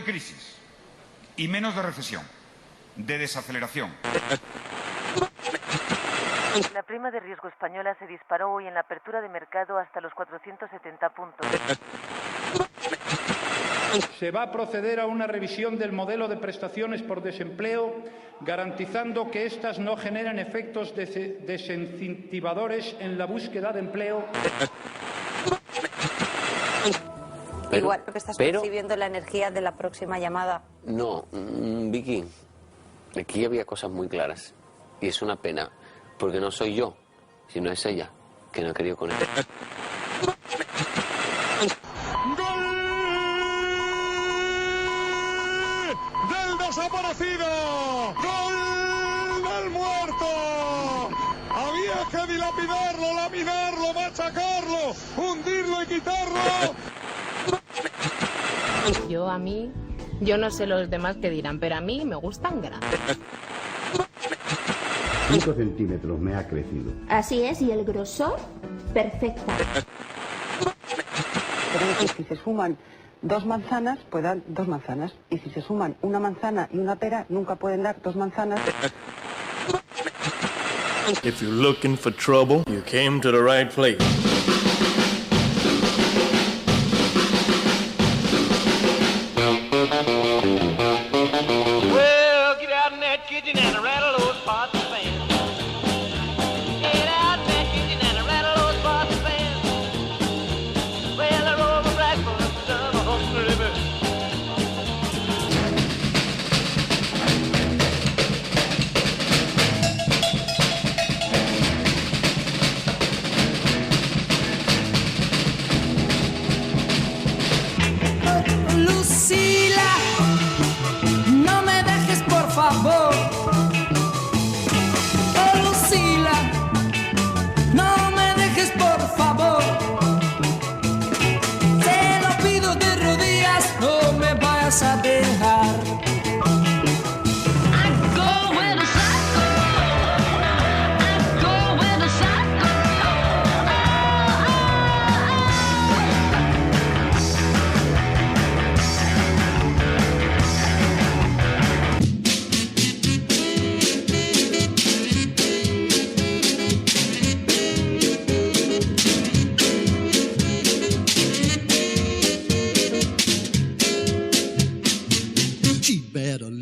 de crisis y menos de recesión, de desaceleración. La prima de riesgo española se disparó hoy en la apertura de mercado hasta los 470 puntos. Se va a proceder a una revisión del modelo de prestaciones por desempleo, garantizando que éstas no generen efectos desincentivadores en la búsqueda de empleo. Igual que estás percibiendo la energía de la próxima llamada. No, Vicky, aquí había cosas muy claras. Y es una pena, porque no soy yo, sino es ella, que no ha querido con él. ¡Del desaparecido! ¡Gol del muerto! Había que dilapidarlo, laminarlo, machacarlo, hundirlo y quitarlo. Yo no sé los demás qué dirán, pero a mí me gustan grandes. 5 centímetros me ha crecido. Así es, y el grosor, perfecta. Pero si se suman 2 manzanas, pues dan 2 manzanas. Y si se suman una manzana y una pera, nunca pueden dar 2 manzanas. If you're looking for trouble, you came to the right place. Well, get out in that kitchen and rattle those pots and pans. Get out in that kitchen and rattle those pots and pans. Well, I roll the breakfast of a hungry bird. Lucila, no me dejes por favor. Oh, Lucila, no me dejes por favor. Te lo pido de rodillas, no me vayas a dejar.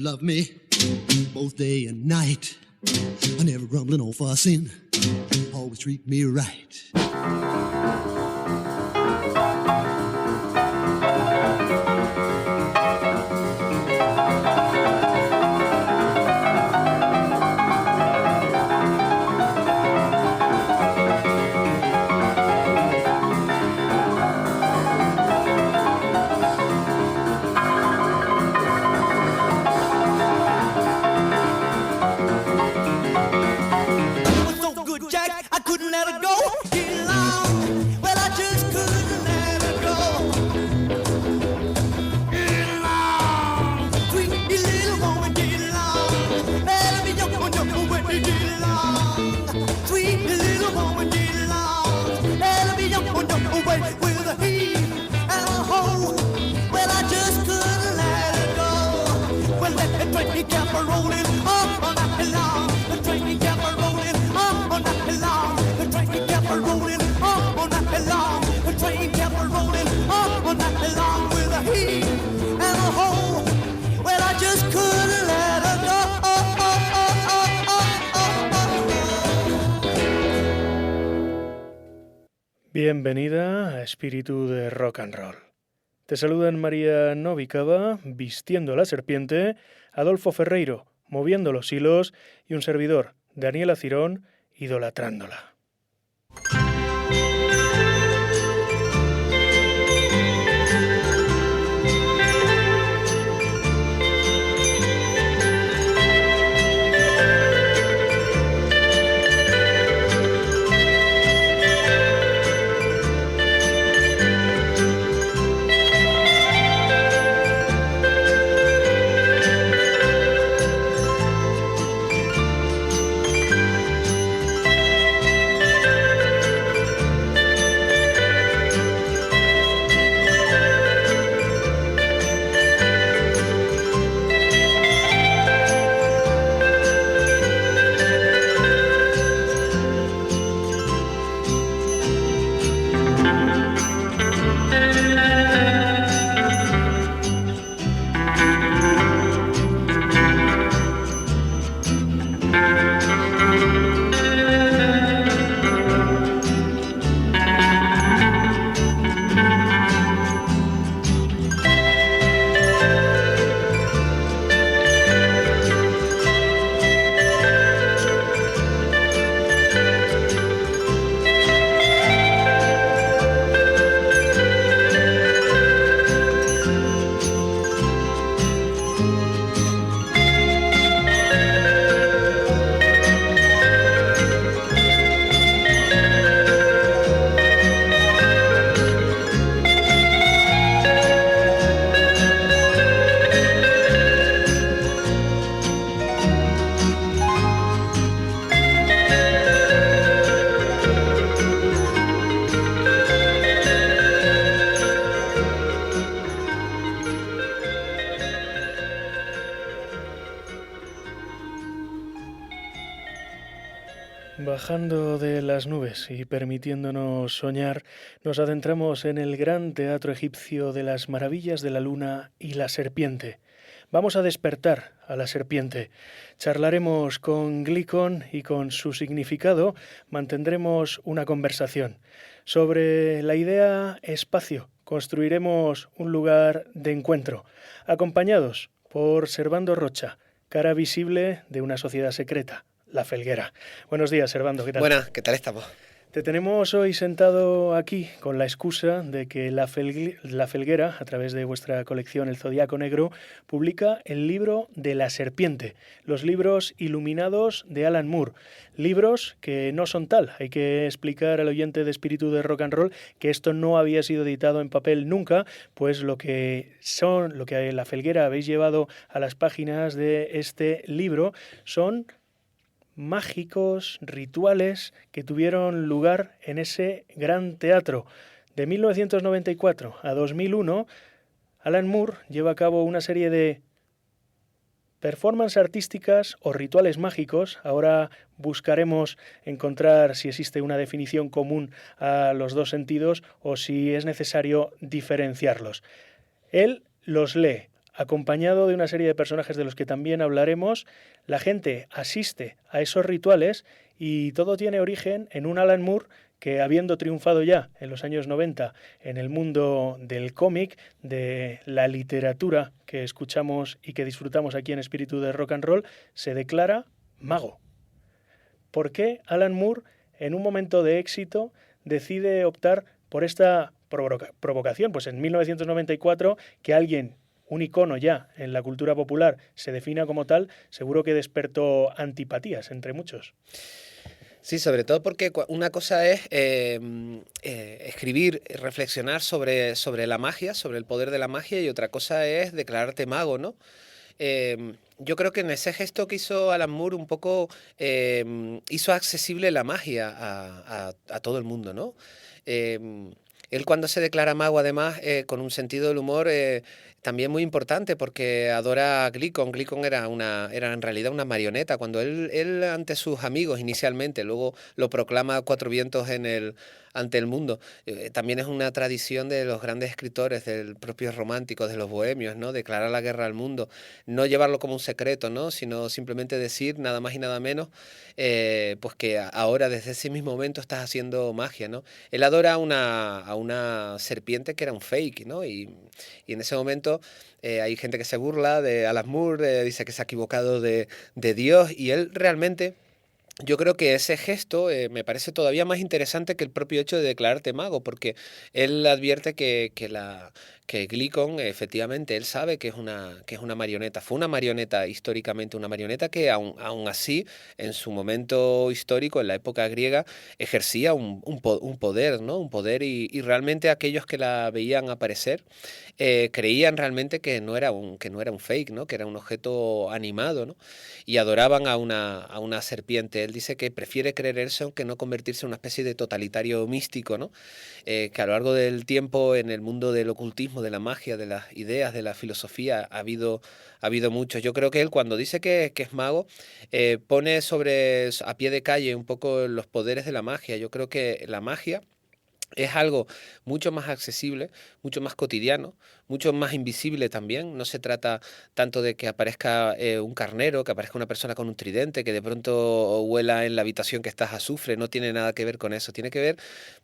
Love me both day and night. I never grumbling or fussing. Always treat me right. Bienvenida a Espíritu de Rock and Roll. Te saludan María Novikova, vistiendo a la serpiente, Adolfo Ferreiro, moviendo los hilos, y un servidor, Daniela Cirón, idolatrándola. Bajando de las nubes y permitiéndonos soñar, nos adentramos en el gran teatro egipcio de las maravillas de la luna y la serpiente. Vamos a despertar a la serpiente. Charlaremos con Glicon y con su significado mantendremos una conversación. Sobre la idea espacio construiremos un lugar de encuentro, acompañados por Servando Rocha, cara visible de una sociedad secreta. La Felguera. Buenos días, Servando, ¿qué tal? Buenas, ¿qué tal estamos? Te tenemos hoy sentado aquí con la excusa de que la Felguera, a través de vuestra colección El Zodiaco Negro, publica el libro de la serpiente, los libros iluminados de Alan Moore. Libros que no son tal. Hay que explicar al oyente de Espíritu de Rock and Roll que esto no había sido editado en papel nunca, pues lo que la Felguera habéis llevado a las páginas de este libro son mágicos, rituales que tuvieron lugar en ese gran teatro. De 1994 a 2001, Alan Moore lleva a cabo una serie de performances artísticas o rituales mágicos. Ahora buscaremos encontrar si existe una definición común a los dos sentidos o si es necesario diferenciarlos. Él los lee, acompañado de una serie de personajes de los que también hablaremos. La gente asiste a esos rituales y todo tiene origen en un Alan Moore que, habiendo triunfado ya en los años 90 en el mundo del cómic, de la literatura que escuchamos y que disfrutamos aquí en Espíritu de Rock and Roll, se declara mago. ¿Por qué Alan Moore, en un momento de éxito, decide optar por esta provocación? Pues en 1994, que alguien, un icono ya en la cultura popular, se defina como tal, seguro que despertó antipatías entre muchos. Sí, sobre todo porque una cosa es escribir, reflexionar sobre la magia, sobre el poder de la magia, y otra cosa es declararte mago, ¿no? Yo creo que en ese gesto que hizo Alan Moore un poco hizo accesible la magia a todo el mundo, ¿no? Él, cuando se declara mago, además, con un sentido del humor también muy importante, porque adora a Glicon. Glicon era en realidad una marioneta. Cuando él ante sus amigos inicialmente, luego lo proclama a cuatro vientos ante el mundo. También es una tradición de los grandes escritores, del propios románticos, de los bohemios, ¿no? Declarar la guerra al mundo, no llevarlo como un secreto, ¿no? Sino simplemente decir, nada más y nada menos, pues que ahora, desde ese mismo momento, estás haciendo magia, ¿no? Él adora a una serpiente que era un fake, ¿no? Y en ese momento hay gente que se burla de Alan Moore, dice que se ha equivocado de Dios, y él realmente... Yo creo que ese gesto me parece todavía más interesante que el propio hecho de declararte mago, porque él advierte que Glicon, efectivamente, él sabe que es una marioneta. Fue una marioneta, históricamente una marioneta, que aún así, en su momento histórico, en la época griega, ejercía un poder, ¿no? Un poder, y realmente aquellos que la veían aparecer creían realmente que no era un fake, ¿no? Que era un objeto animado, ¿no? Y adoraban a una serpiente. Él dice que prefiere creer eso que no convertirse en una especie de totalitario místico, ¿no? Que a lo largo del tiempo, en el mundo del ocultismo, de la magia, de las ideas, de la filosofía, ha habido muchos. Yo creo que él, cuando dice que es mago, pone a pie de calle un poco los poderes de la magia. Yo creo que la magia es algo mucho más accesible, mucho más cotidiano, mucho más invisible también. No se trata tanto de que aparezca un carnero, que aparezca una persona con un tridente, que de pronto huela en la habitación que estás azufre. No tiene nada que ver con eso. Tiene que ver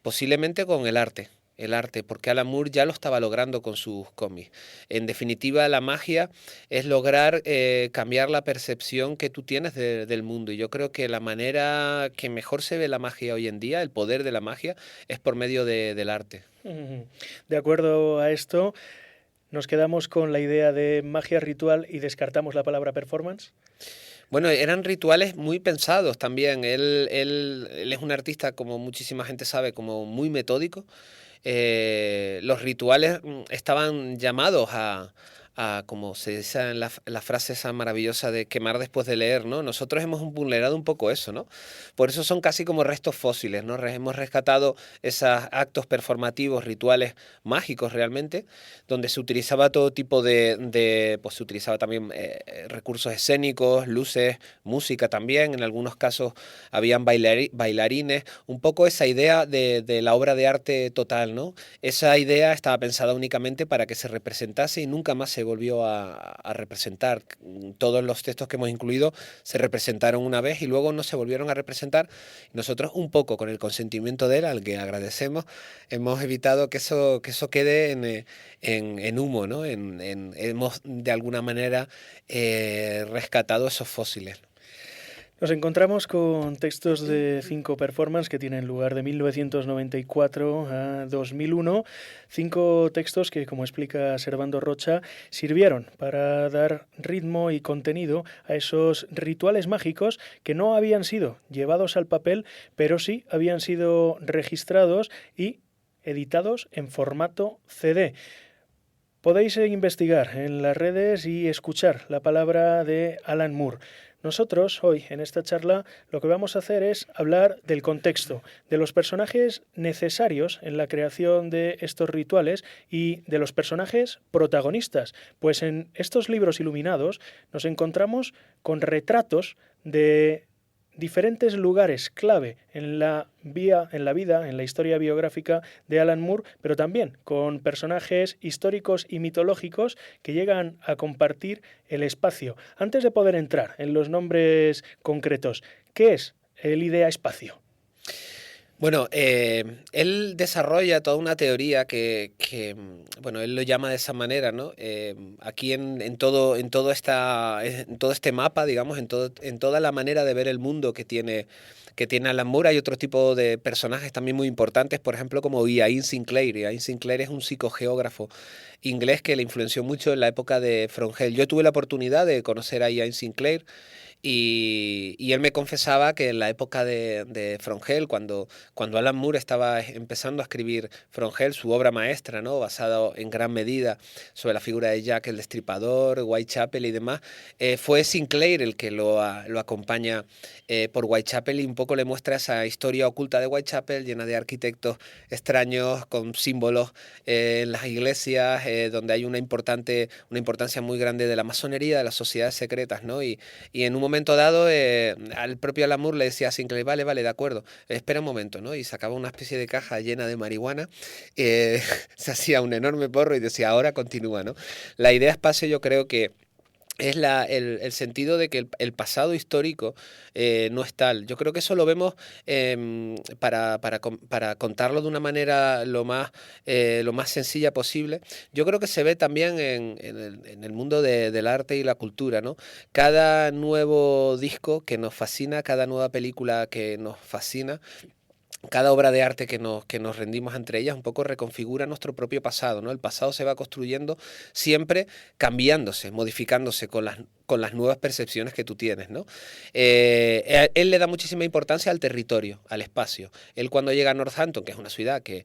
posiblemente con el arte. El arte, porque Alan Moore ya lo estaba logrando con sus cómics. En definitiva, la magia es lograr cambiar la percepción que tú tienes del mundo. Y yo creo que la manera que mejor se ve la magia hoy en día, el poder de la magia, es por medio del arte. De acuerdo a esto, ¿nos quedamos con la idea de magia ritual y descartamos la palabra performance? Bueno, eran rituales muy pensados también. Él es un artista, como muchísima gente sabe, como muy metódico. Los rituales estaban llamados a como se dice en la frase esa maravillosa de quemar después de leer, ¿no? Nosotros hemos vulnerado un poco eso, ¿no? Por eso son casi como restos fósiles, ¿no? Hemos rescatado esos actos performativos, rituales mágicos realmente, donde se utilizaba todo tipo pues se utilizaba también recursos escénicos, luces, música también, en algunos casos habían bailarines, un poco esa idea de la obra de arte total, ¿no? Esa idea estaba pensada únicamente para que se representase y nunca más se volvió a representar. Todos los textos que hemos incluido se representaron una vez y luego no se volvieron a representar. Nosotros, un poco con el consentimiento de él, al que agradecemos, hemos evitado que eso quede en humo, ¿no? Hemos de alguna manera rescatado esos fósiles. Nos encontramos con textos de 5 performances que tienen lugar de 1994 a 2001. 5 textos que, como explica Servando Rocha, sirvieron para dar ritmo y contenido a esos rituales mágicos que no habían sido llevados al papel, pero sí habían sido registrados y editados en formato CD. Podéis investigar en las redes y escuchar la palabra de Alan Moore. Nosotros, hoy, en esta charla, lo que vamos a hacer es hablar del contexto, de los personajes necesarios en la creación de estos rituales y de los personajes protagonistas. Pues en estos libros iluminados nos encontramos con retratos de diferentes lugares clave en la vida, en la historia biográfica de Alan Moore, pero también con personajes históricos y mitológicos que llegan a compartir el espacio. Antes de poder entrar en los nombres concretos, ¿qué es el idea-espacio? Bueno, él desarrolla toda una teoría que bueno, él lo llama de esa manera, ¿no? Aquí en todo este mapa, digamos, en toda la manera de ver el mundo que tiene Alan Moore, hay otro tipo de personajes también muy importantes, por ejemplo, como Ian Sinclair. Ian Sinclair es un psicogeógrafo inglés que le influenció mucho en la época de From Hell. Yo tuve la oportunidad de conocer a Ian Sinclair. Y él me confesaba que en la época de From Hell, cuando Alan Moore estaba empezando a escribir From Hell, su obra maestra, ¿no? Basada en gran medida sobre la figura de Jack el Destripador, Whitechapel y demás, fue Sinclair el que lo acompaña por Whitechapel y un poco le muestra esa historia oculta de Whitechapel llena de arquitectos extraños con símbolos en las iglesias, donde hay una importancia muy grande de la masonería, de las sociedades secretas, ¿no? Y en un momento dado, al propio Alan Moore le decía a Sinclair, vale, de acuerdo, espera un momento, ¿no? Y sacaba una especie de caja llena de marihuana, se hacía un enorme porro y decía, ahora continúa, ¿no? La idea espacio yo creo que es el sentido de que el pasado histórico no es tal. Yo creo que eso lo vemos para contarlo de una manera lo más sencilla posible. Yo creo que se ve también en el mundo del arte y la cultura, ¿no? Cada nuevo disco que nos fascina, cada nueva película que nos fascina, cada obra de arte que nos rendimos entre ellas un poco reconfigura nuestro propio pasado, ¿no? El pasado se va construyendo siempre cambiándose, modificándose con las nuevas percepciones que tú tienes, ¿no? Él le da muchísima importancia al territorio, al espacio. Él cuando llega a Northampton, que es una ciudad que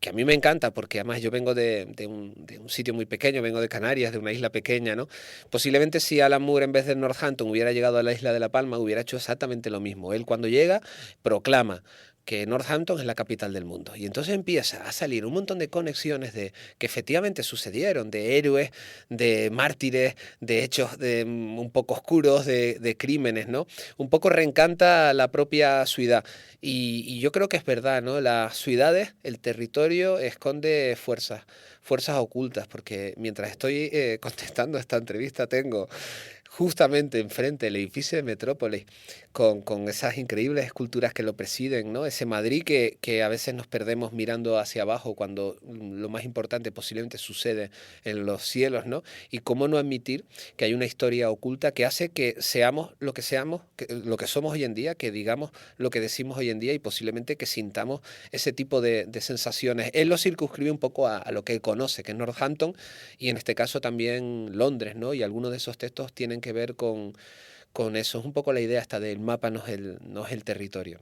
a mí me encanta, porque además yo vengo de un sitio muy pequeño, vengo de Canarias, de una isla pequeña, ¿no? Posiblemente si Alan Moore en vez de Northampton hubiera llegado a la isla de La Palma, hubiera hecho exactamente lo mismo. Él cuando llega proclama que Northampton es la capital del mundo. Y entonces empieza a salir un montón de conexiones que efectivamente sucedieron, de héroes, de mártires, de hechos un poco oscuros de crímenes, ¿no? Un poco reencanta la propia ciudad. Y yo creo que es verdad, ¿no? Las ciudades, el territorio esconde fuerzas ocultas, porque mientras estoy contestando esta entrevista tengo justamente enfrente el edificio de Metrópolis, con esas increíbles esculturas que lo presiden, ¿no? Ese Madrid que a veces nos perdemos mirando hacia abajo cuando lo más importante posiblemente sucede en los cielos, ¿no? Y cómo no admitir que hay una historia oculta que hace que seamos, lo que somos hoy en día, que digamos lo que decimos hoy en día y posiblemente que sintamos ese tipo de sensaciones. Él lo circunscribe un poco a lo que él conoce, que es Northampton, y en este caso también Londres, ¿no? Y algunos de esos textos tienen que ver con eso. Es un poco la idea hasta del mapa, no es el territorio.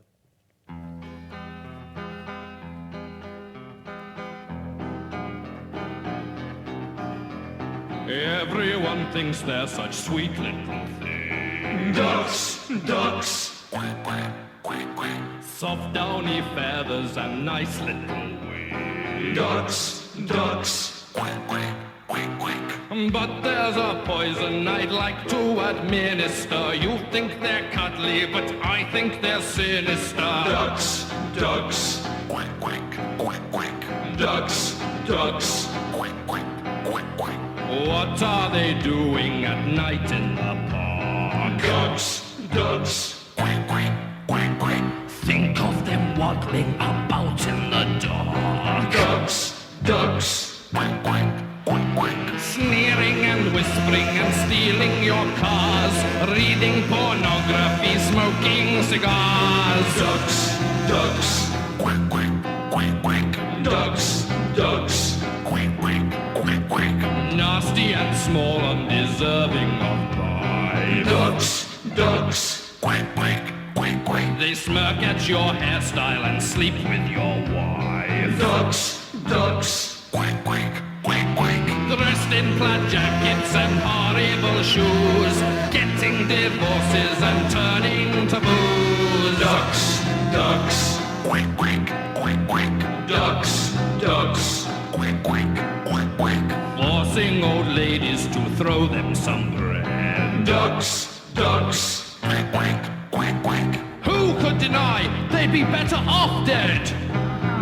Everyone thinks they're such sweet little things. Ducks, ducks, quack, quack, quack, quack. Soft downy feathers and nice little wings. Ducks, ducks, quack, quack, quack, quack. But there's a poison I'd like to administer. You think they're cuddly, but I think they're sinister. Ducks, ducks, quack, quack, quack, quack. Ducks, ducks, quack, quack, quack, quack. What are they doing at night in the park? Ducks, ducks, quack, quack, quack, quack. Think of them waddling about in the dark. Ducks, ducks, quack, quack, quack, quack. Sneering and whispering and stealing your cars. Reading pornography, smoking cigars. Ducks, ducks, quack, quack, quack, quack. Ducks, ducks, quack, quack, quack, quack. Nasty and small, undeserving of pride. Ducks, ducks, quack, quack, quack, quack. They smirk at your hairstyle and sleep with your wife. Ducks, ducks, quack, quack, quack, quack. Dressed in plaid jackets and horrible shoes, getting divorces and turning to booze. Ducks, ducks, quack, quack, quack, quack. Ducks, ducks, quack, quack, quack, quack. Forcing old ladies to throw them some bread. Ducks, ducks, quack, quack, quack, quack. Who could deny they'd be better off dead?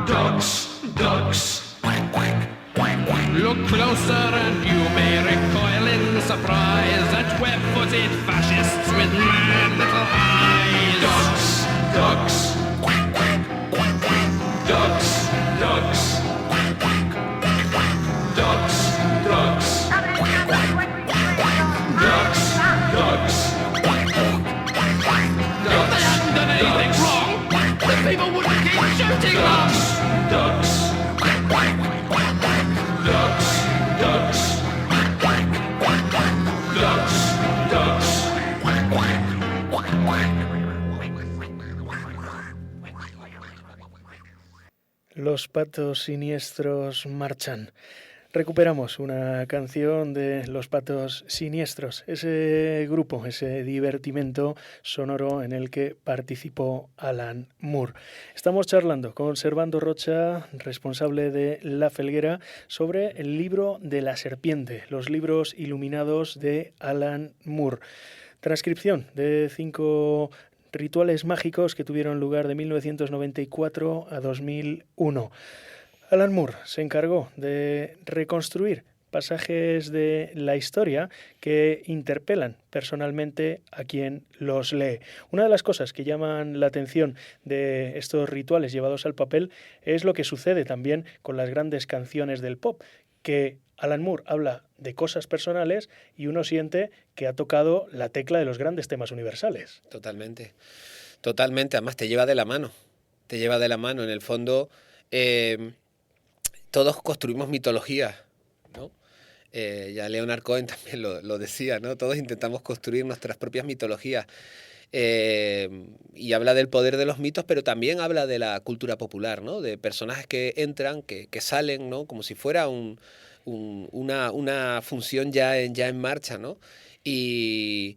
Ducks, ducks, quack, quack, quack, quack. Look closer and you may recoil in surprise at web-footed fascists with mad little eyes. Ducks, ducks, quack, quack, quack, quack. Ducks, ducks, quack, quack, quack, quack. Ducks, ducks, quack, quack, quack, quack. Ducks, ducks, quack, quack, quack, quack. If they hadn't done anything wrong, the people wouldn't keep shooting them. Ducks, quack, quack, quack, quack. Ducks, ducks, quack, quack, quack, quack. Ducks, ducks, quack, quack, quack, quack. Los patos siniestros marchan. Recuperamos una canción de Los Patos Siniestros, ese grupo, ese divertimento sonoro en el que participó Alan Moore. Estamos charlando con Servando Rocha, responsable de La Felguera, sobre el libro de la serpiente, los libros iluminados de Alan Moore. Transcripción de 5 rituales mágicos que tuvieron lugar de 1994 a 2001. Alan Moore se encargó de reconstruir pasajes de la historia que interpelan personalmente a quien los lee. Una de las cosas que llaman la atención de estos rituales llevados al papel es lo que sucede también con las grandes canciones del pop, que Alan Moore habla de cosas personales y uno siente que ha tocado la tecla de los grandes temas universales. Totalmente, totalmente. Además te lleva de la mano. Te lleva de la mano. En el fondo, todos construimos mitologías, ¿no? Ya Leonard Cohen también lo decía, ¿no? Todos intentamos construir nuestras propias mitologías. Y habla del poder de los mitos, pero también habla de la cultura popular, ¿no? De personajes que entran, que salen, ¿no? Como si fuera una función ya en marcha, ¿no? Y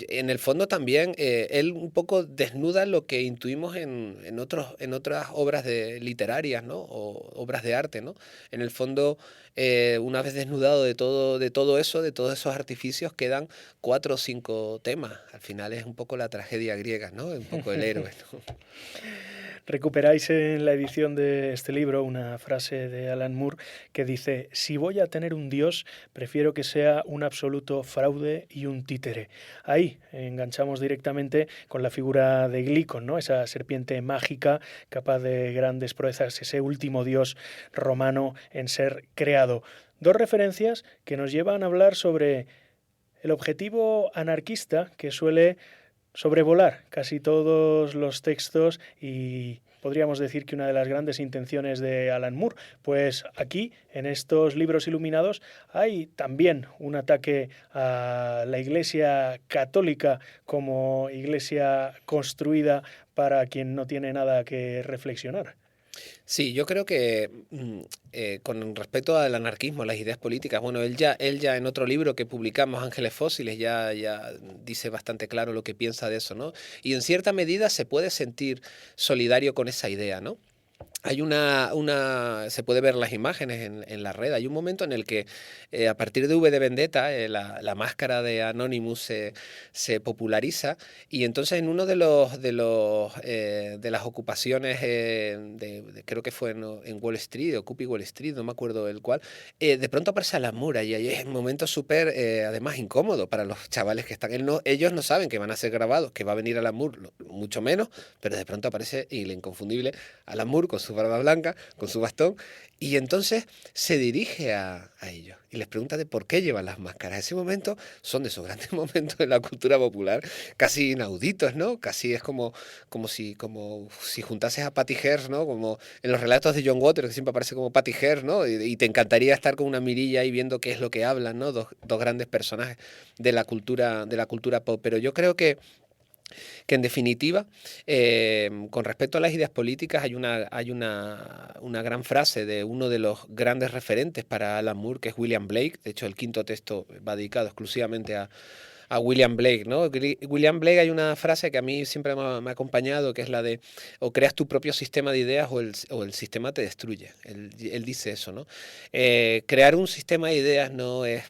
en el fondo también él un poco desnuda lo que intuimos en otras obras literarias, ¿no? O obras de arte, ¿no? En el fondo, una vez desnudado de todo eso, de todos esos artificios, quedan 4 o 5 temas. Al final es un poco la tragedia griega, ¿no? Un poco el héroe, ¿no? Recuperáis en la edición de este libro una frase de Alan Moore que dice: si voy a tener un dios, prefiero que sea un absoluto fraude y un títere. Ahí enganchamos directamente con la figura de Glicon, ¿no? Esa serpiente mágica capaz de grandes proezas, ese último dios romano en ser creado. 2 referencias que nos llevan a hablar sobre el objetivo anarquista que suele sobrevolar casi todos los textos y podríamos decir que una de las grandes intenciones de Alan Moore. Pues aquí, en estos libros iluminados, hay también un ataque a la Iglesia católica como iglesia construida para quien no tiene nada que reflexionar. Sí, yo creo que con respecto al anarquismo, las ideas políticas, bueno, él ya en otro libro que publicamos, Ángeles Fósiles, ya dice bastante claro lo que piensa de eso, ¿no? Y en cierta medida se puede sentir solidario con esa idea, ¿no? Hay se puede ver las imágenes en la red. Hay un momento en el que a partir de V de Vendetta la máscara de Anonymous se populariza, y entonces en uno de las ocupaciones creo que fue en Wall Street, Occupy Wall Street, no me acuerdo el cual, de pronto aparece Alan Moore y es un momento súper además incómodo para los chavales que están. Ellos no saben que van a ser grabados, que va a venir Alan Moore, mucho menos, pero de pronto aparece el inconfundible Alan Moore con su barba blanca, con su bastón, y entonces se dirige a ellos y les pregunta de por qué llevan las máscaras. Ese momento son de esos grandes momentos de la cultura popular, casi inauditos, ¿no? Casi es como si juntases a Patty Hearst, ¿no? Como en los relatos de John Waters, que siempre aparece como Patty Hearst, ¿no? Y te encantaría estar con una mirilla ahí viendo qué es lo que hablan, ¿no? Dos grandes personajes de la cultura pop. Pero yo creo que en definitiva, con respecto a las ideas políticas, hay una gran frase de uno de los grandes referentes para Alan Moore, que es William Blake. De hecho, el 5º texto va dedicado exclusivamente a William Blake, ¿no? William Blake, hay una frase que a mí siempre me ha acompañado, que es la de: o creas tu propio sistema de ideas o el sistema te destruye. Él dice eso, ¿no? Crear un sistema de ideas no es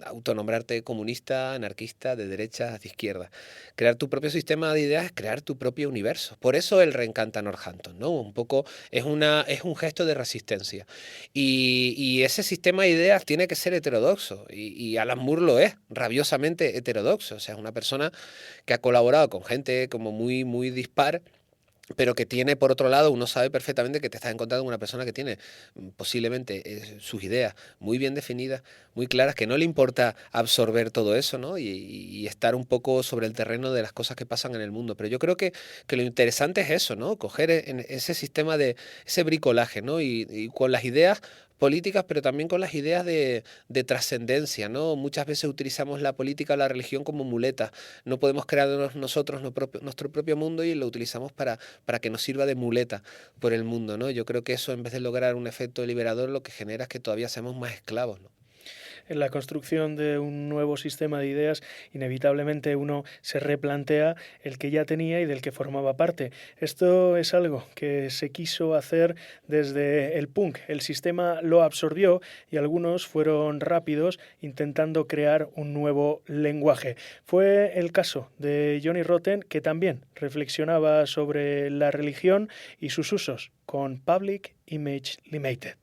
autonombrarte comunista, anarquista, de derecha, de izquierda. Crear tu propio sistema de ideas es crear tu propio universo. Por eso él reencanta a Northampton, ¿no? Un poco es un gesto de resistencia. Y ese sistema de ideas tiene que ser heterodoxo, y Alan Moore lo es, rabiosamente heterodoxo. O sea, es una persona que ha colaborado con gente como muy, muy dispar, pero que tiene, por otro lado, uno sabe perfectamente que te estás encontrando con una persona que tiene posiblemente sus ideas muy bien definidas, muy claras, que no le importa absorber todo eso, ¿no? Y estar un poco sobre el terreno de las cosas que pasan en el mundo. Pero yo creo que lo interesante es eso, ¿no? Coger en ese sistema de ese bricolaje, ¿no? Y con las ideas políticas, pero también con las ideas de trascendencia, ¿no? Muchas veces utilizamos la política o la religión como muleta. No podemos crear nosotros nuestro propio mundo y lo utilizamos para que nos sirva de muleta por el mundo, ¿no? Yo creo que eso, en vez de lograr un efecto liberador, lo que genera es que todavía seamos más esclavos, ¿no? En la construcción de un nuevo sistema de ideas, inevitablemente uno se replantea el que ya tenía y del que formaba parte. Esto es algo que se quiso hacer desde el punk. El sistema lo absorbió y algunos fueron rápidos intentando crear un nuevo lenguaje. Fue el caso de Johnny Rotten, que también reflexionaba sobre la religión y sus usos con Public Image Limited.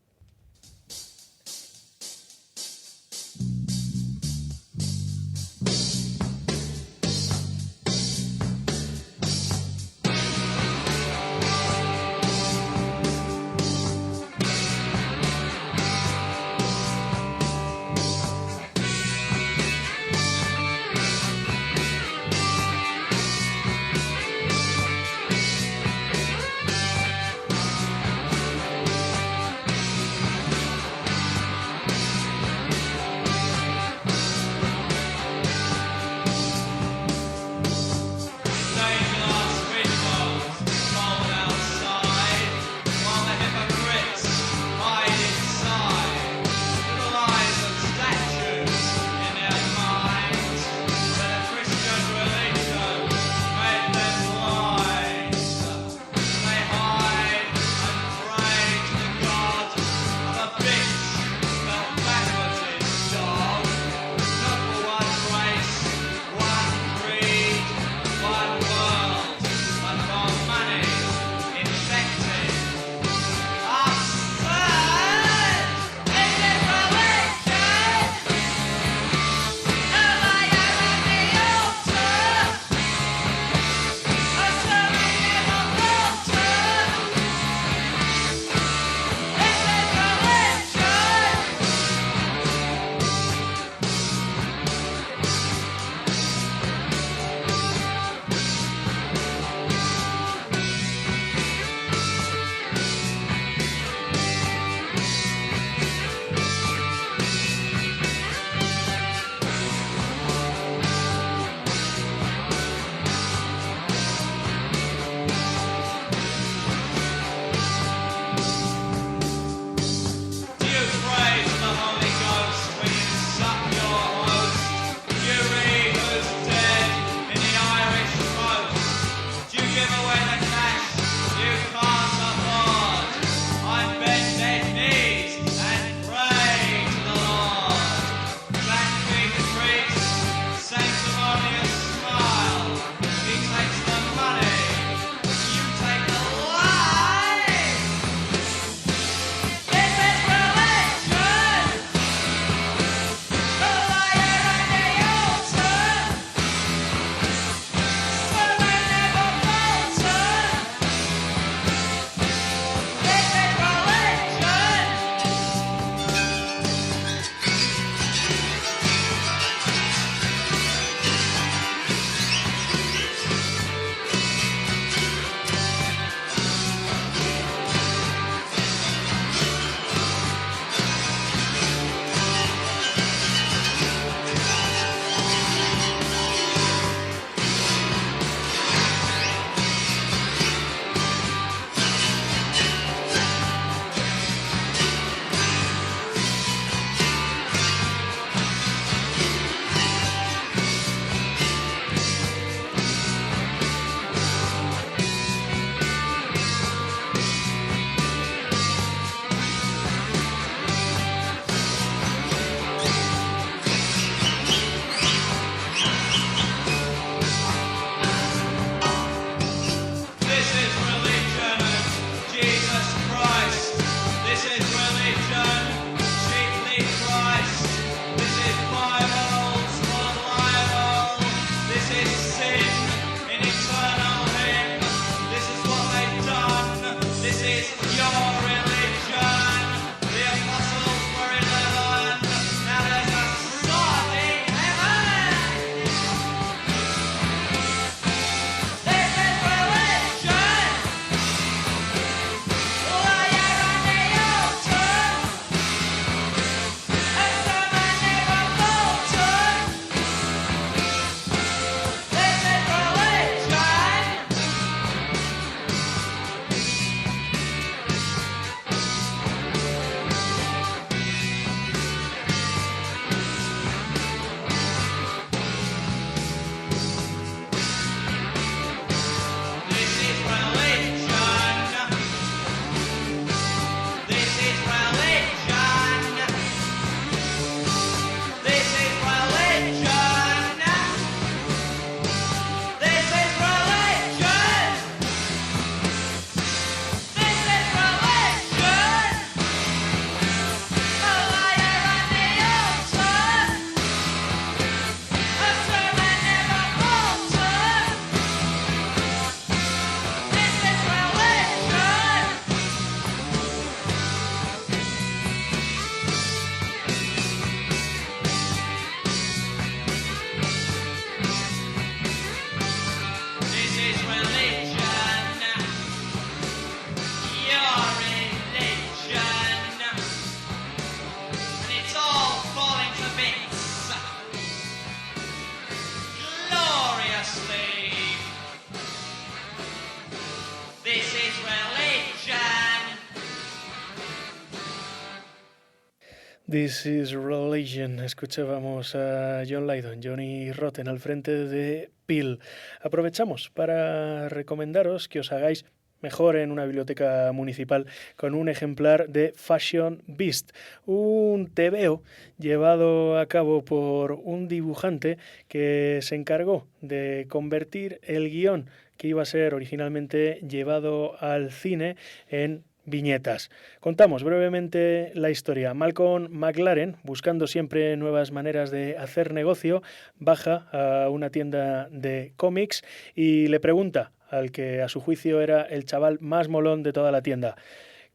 This is Religion. Escuchábamos a John Lydon, Johnny Rotten al frente de Peel. Aprovechamos para recomendaros que os hagáis mejor en una biblioteca municipal con un ejemplar de Fashion Beast, un tebeo llevado a cabo por un dibujante que se encargó de convertir el guión que iba a ser originalmente llevado al cine en viñetas. Contamos brevemente la historia. Malcolm McLaren, buscando siempre nuevas maneras de hacer negocio, baja a una tienda de cómics y le pregunta al que a su juicio era el chaval más molón de toda la tienda: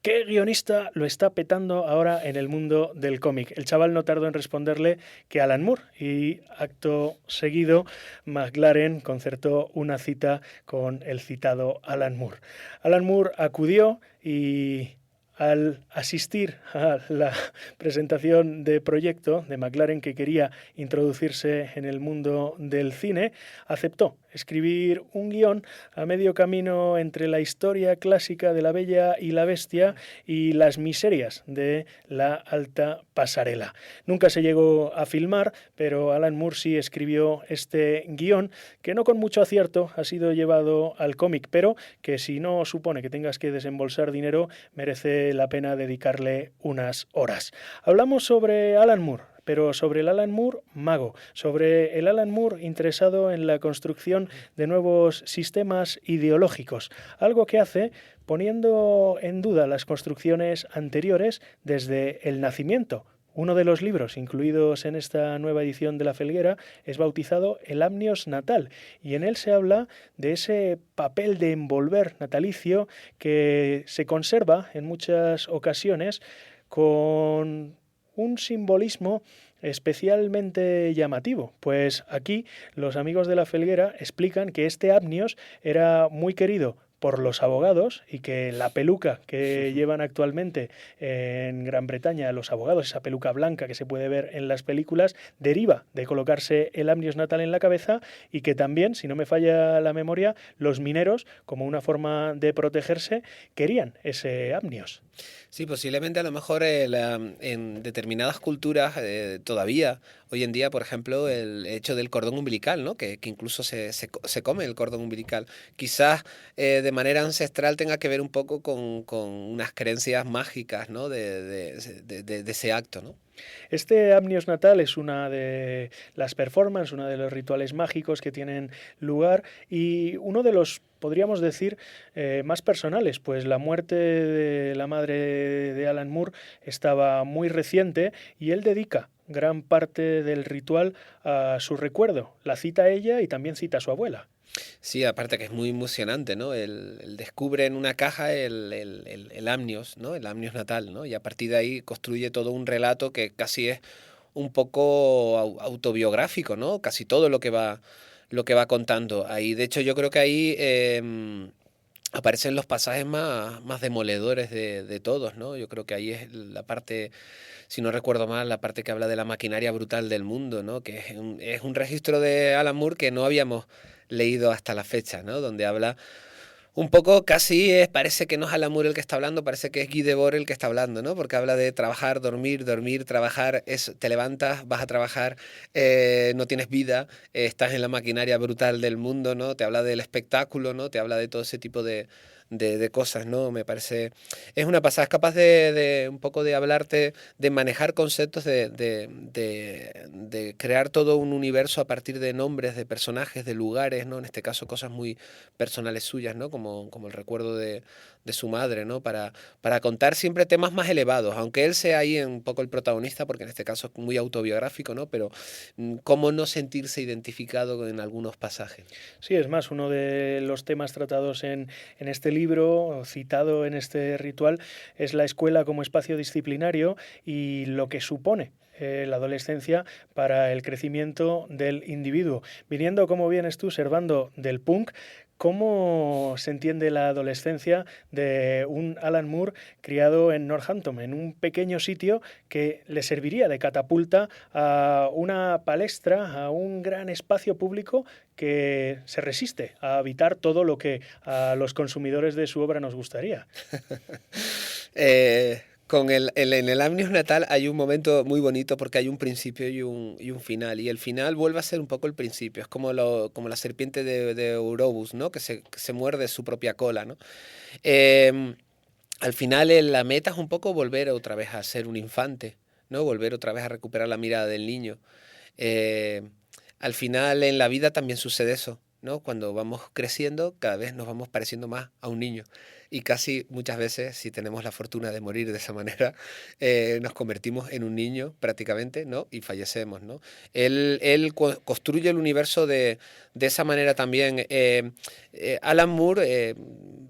¿qué guionista lo está petando ahora en el mundo del cómic? El chaval no tardó en responderle que Alan Moore, y acto seguido McLaren concertó una cita con el citado Alan Moore. Alan Moore acudió y al asistir a la presentación de proyecto de McLaren, que quería introducirse en el mundo del cine, aceptó escribir un guión a medio camino entre la historia clásica de La Bella y la Bestia y las miserias de la alta pasarela. Nunca se llegó a filmar, pero Alan Moore sí escribió este guión, que no con mucho acierto ha sido llevado al cómic, pero que si no supone que tengas que desembolsar dinero, merece la pena dedicarle unas horas. Hablamos sobre Alan Moore, pero sobre el Alan Moore mago, sobre el Alan Moore interesado en la construcción de nuevos sistemas ideológicos, algo que hace poniendo en duda las construcciones anteriores desde el nacimiento. Uno de los libros incluidos en esta nueva edición de La Felguera es bautizado El Amnios Natal, y en él se habla de ese papel de envolver natalicio que se conserva en muchas ocasiones con un simbolismo especialmente llamativo, pues aquí los amigos de La Felguera explican que este Amnios era muy querido por los abogados y que la peluca que llevan actualmente en Gran Bretaña los abogados, esa peluca blanca que se puede ver en las películas, deriva de colocarse el Amnios Natal en la cabeza, y que también, si no me falla la memoria, los mineros, como una forma de protegerse, querían ese Amnios. Sí, posiblemente a lo mejor en determinadas culturas todavía, hoy en día, por ejemplo, el hecho del cordón umbilical, ¿no? Que incluso se come el cordón umbilical. Quizás de manera ancestral tenga que ver un poco con unas creencias mágicas, ¿no? de ese acto, ¿no? Este Amnios Natal es una de las performances, uno de los rituales mágicos que tienen lugar, y uno de los, podríamos decir, más personales, pues la muerte de la madre de Alan Moore estaba muy reciente y él dedica gran parte del ritual a su recuerdo. La cita a ella y también cita a su abuela. Sí, aparte que es muy emocionante, ¿no? Él descubre en una caja el Amnios, ¿no? El Amnios Natal, ¿no? Y a partir de ahí construye todo un relato que casi es un poco autobiográfico, ¿no? Casi todo lo que va contando ahí. De hecho, yo creo que ahí aparecen los pasajes más demoledores de todos, ¿no? Yo creo que ahí es la parte, si no recuerdo mal, la parte que habla de la maquinaria brutal del mundo, ¿no? Que es un registro de Alan Moore que no habíamos leído hasta la fecha, ¿no? Donde habla un poco, casi parece que no es Alan Moore el que está hablando, parece que es Guy Debord el que está hablando, ¿no? Porque habla de trabajar, dormir, trabajar, te levantas, vas a trabajar, no tienes vida, estás en la maquinaria brutal del mundo, ¿no? Te habla del espectáculo, ¿no? Te habla de todo ese tipo de cosas, ¿no? Me parece, es una pasada, es capaz de un poco de hablarte, de manejar conceptos, de crear todo un universo a partir de nombres, de personajes, de lugares, ¿no? En este caso cosas muy personales suyas, ¿no? Como el recuerdo de su madre, ¿no? Para contar siempre temas más elevados, aunque él sea ahí un poco el protagonista, porque en este caso es muy autobiográfico, ¿no? Pero cómo no sentirse identificado en algunos pasajes. Sí, es más, uno de los temas tratados en este libro, citado en este ritual, es la escuela como espacio disciplinario y lo que supone la adolescencia para el crecimiento del individuo. Viniendo, como vienes tú, Servando, del punk, ¿cómo se entiende la adolescencia de un Alan Moore criado en Northampton, en un pequeño sitio que le serviría de catapulta a una palestra, a un gran espacio público que se resiste a habitar todo lo que a los consumidores de su obra nos gustaría? en el Amnius Natal hay un momento muy bonito porque hay un principio y un final. Y el final vuelve a ser un poco el principio. Es como la serpiente de Ouroboros, ¿no? Que se muerde su propia cola, ¿no? Al final la meta es un poco volver otra vez a ser un infante, ¿no? Volver otra vez a recuperar la mirada del niño. Al final en la vida también sucede eso, ¿no? Cuando vamos creciendo, cada vez nos vamos pareciendo más a un niño. Y casi muchas veces, si tenemos la fortuna de morir de esa manera, nos convertimos en un niño prácticamente, ¿no? Y fallecemos, ¿no? Él construye el universo de esa manera también. Alan Moore,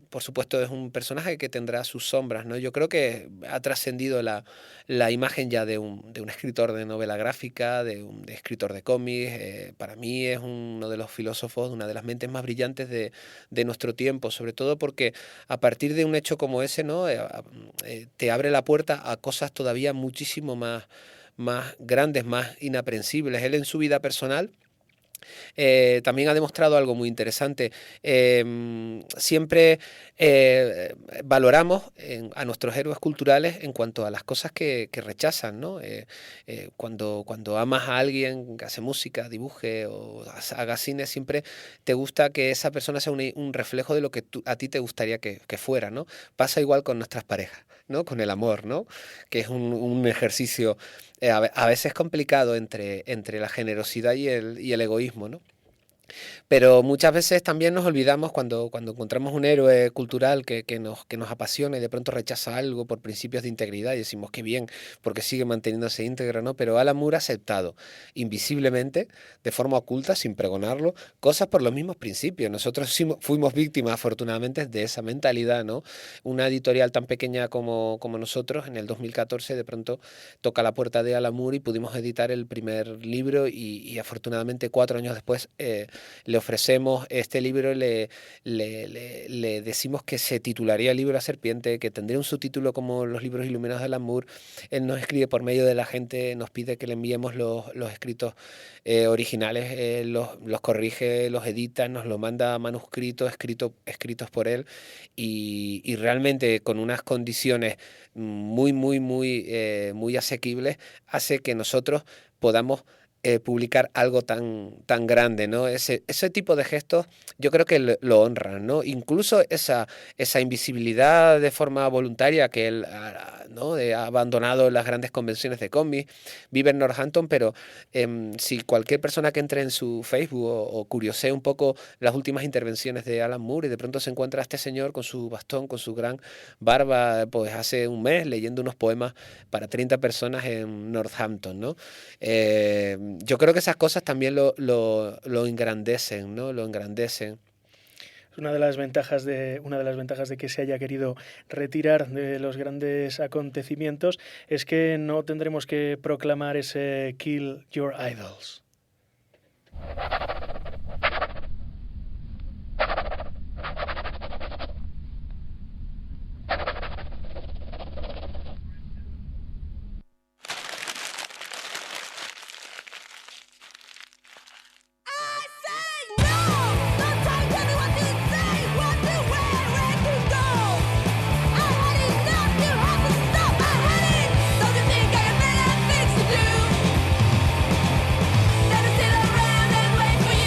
por supuesto, es un personaje que tendrá sus sombras, ¿no? Yo creo que ha trascendido la imagen ya de un escritor de novela gráfica, de escritor de cómics. Para mí es uno de los filósofos, una de las mentes más brillantes de nuestro tiempo, sobre todo porque a partir de un hecho como ese, ¿no? Te abre la puerta a cosas todavía muchísimo más grandes, más inaprensibles. Él en su vida personal también ha demostrado algo muy interesante. Siempre valoramos a nuestros héroes culturales en cuanto a las cosas que rechazan, ¿no? Cuando amas a alguien que hace música, dibuje o haga cine, siempre te gusta que esa persona sea un reflejo de lo que a ti te gustaría que fuera, ¿no? Pasa igual con nuestras parejas, ¿no? Con el amor, ¿no? Que es un ejercicio a veces complicado entre la generosidad y el egoísmo, ¿no? Pero muchas veces también nos olvidamos cuando encontramos un héroe cultural que nos apasiona y de pronto rechaza algo por principios de integridad y decimos qué bien, porque sigue manteniéndose íntegro, ¿no? Pero Alan Moore ha aceptado invisiblemente, de forma oculta, sin pregonarlo, cosas por los mismos principios. Nosotros fuimos víctimas, afortunadamente, de esa mentalidad, ¿no? Una editorial tan pequeña como nosotros, en el 2014, de pronto toca la puerta de Alan Moore y pudimos editar el primer libro y afortunadamente 4 años después le ofrecemos este libro, le decimos que se titularía el libro La Serpiente, que tendría un subtítulo como Los libros iluminados de Alan Moore. Él nos escribe por medio de la gente, nos pide que le enviemos los originales, los corrige, los edita, nos lo manda manuscritos, escritos por él y realmente con unas condiciones muy asequibles hace que nosotros podamos publicar algo tan grande, ¿no? Ese tipo de gestos yo creo que lo honran, ¿no? Incluso esa invisibilidad de forma voluntaria que él, ¿no? Ha abandonado las grandes convenciones de cómics, vive en Northampton, pero si cualquier persona que entre en su Facebook o curiosee un poco las últimas intervenciones de Alan Moore y de pronto se encuentra a este señor con su bastón, con su gran barba, pues hace un mes leyendo unos poemas para 30 personas en Northampton, ¿no? Yo creo que esas cosas también lo engrandecen, ¿no? Lo engrandecen. Una de las ventajas de que se haya querido retirar de los grandes acontecimientos es que no tendremos que proclamar ese Kill Your Idols. Never sit around and wait for